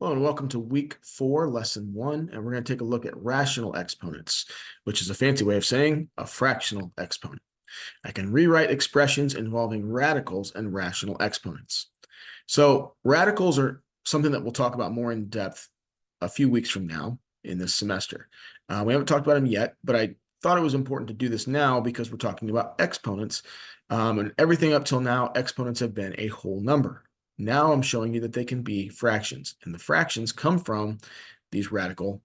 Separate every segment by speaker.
Speaker 1: Hello and welcome to week 4, lesson 1, and we're going to take a look at rational exponents, which is a fancy way of saying a fractional exponent. I can rewrite expressions involving radicals and rational exponents. So radicals are something that we'll talk about more in depth a few weeks from now in this semester. We haven't talked about them yet, but I thought it was important to do this now because we're talking about exponents, and everything up till now, exponents have been a whole number. Now I'm showing you that they can be fractions, and the fractions come from these radical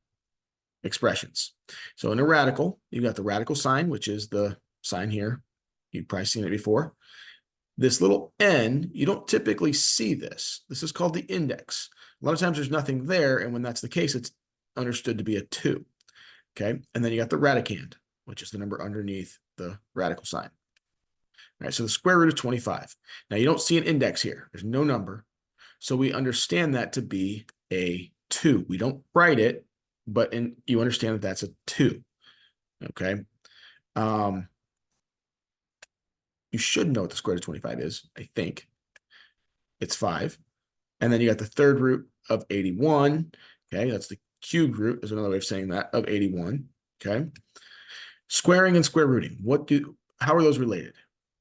Speaker 1: expressions. So in a radical, you've got the radical sign, which is the sign here. You've probably seen it before. This little n, you don't typically see this. This is called the index. A lot of times there's nothing there, and when that's the case, it's understood to be a 2. Okay, and then you got the radicand, which is the number underneath the radical sign. All right, so the square root of 25. Now you don't see an index here. There's no number. So we understand that to be a 2. We don't write it, but you understand that that's a 2. Okay. You should know what the square root of 25 is, I think. It's 5. And then you got the third root of 81. Okay, that's the cubed root is another way of saying that, of 81. Okay. Squaring and square rooting. How are those related?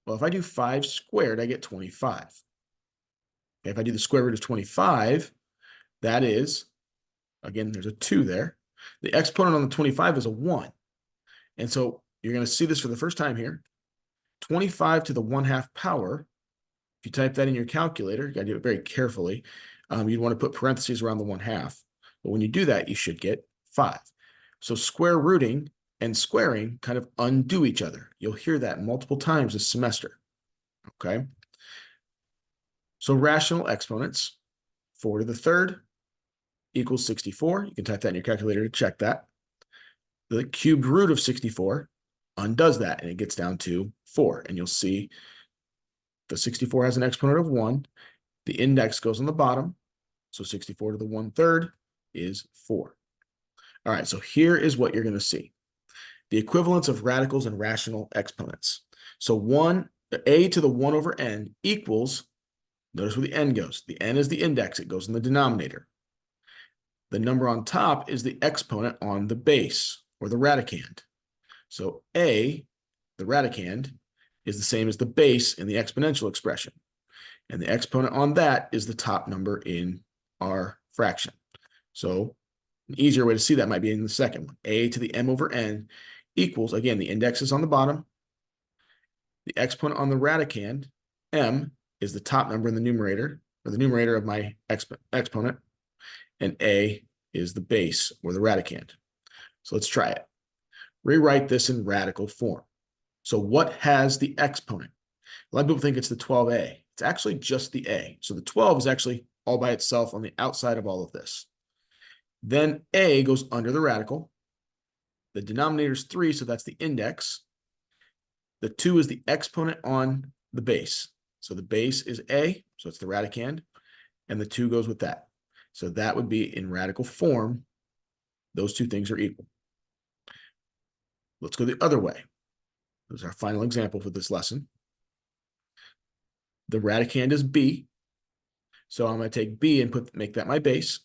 Speaker 1: Well, if I do 5 squared, I get 25. Okay, if I do the square root of 25, that is, again, there's a 2 there. The exponent on the 25 is a 1. And so you're going to see this for the first time here. 25 to the 1/2 power. If you type that in your calculator, you got to do it very carefully. You'd want to put parentheses around the 1/2. But when you do that, you should get 5. So square rooting and squaring kind of undo each other. You'll hear that multiple times this semester. Okay. So rational exponents, 4 to the 3rd equals 64. You can type that in your calculator to check that. The cubed root of 64 undoes that, and it gets down to 4. And you'll see the 64 has an exponent of 1. The index goes on the bottom. So 64 to the 1/3 is 4. All right, so here is what you're going to see. The equivalence of radicals and rational exponents. So a to the 1 over n equals, notice where the n goes. The n is the index. It goes in the denominator. The number on top is the exponent on the base, or the radicand. So a, the radicand, is the same as the base in the exponential expression. And the exponent on that is the top number in our fraction. So an easier way to see that might be in the second one. A to the m over n equals, again, the index is on the bottom. The exponent on the radicand, m, is the top number in the numerator, or the numerator of my exponent, and a is the base, or the radicand. So let's try it. Rewrite this in radical form. So what has the exponent? A lot of people think it's the 12a. It's actually just the a. So the 12 is actually all by itself on the outside of all of this. Then a goes under the radical. The denominator is 3, so that's the index. The 2 is the exponent on the base. So the base is a, so it's the radicand, and the 2 goes with that. So that would be in radical form. Those two things are equal. Let's go the other way. This is our final example for this lesson. The radicand is b. So I'm going to take b and make that my base.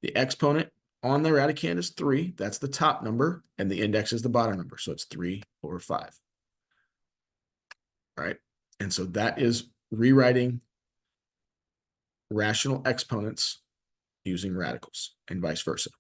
Speaker 1: The exponent on the radicand is 3. That's the top number, and the index is the bottom number. So it's 3 over 5. All right. And so that is rewriting rational exponents using radicals and vice versa.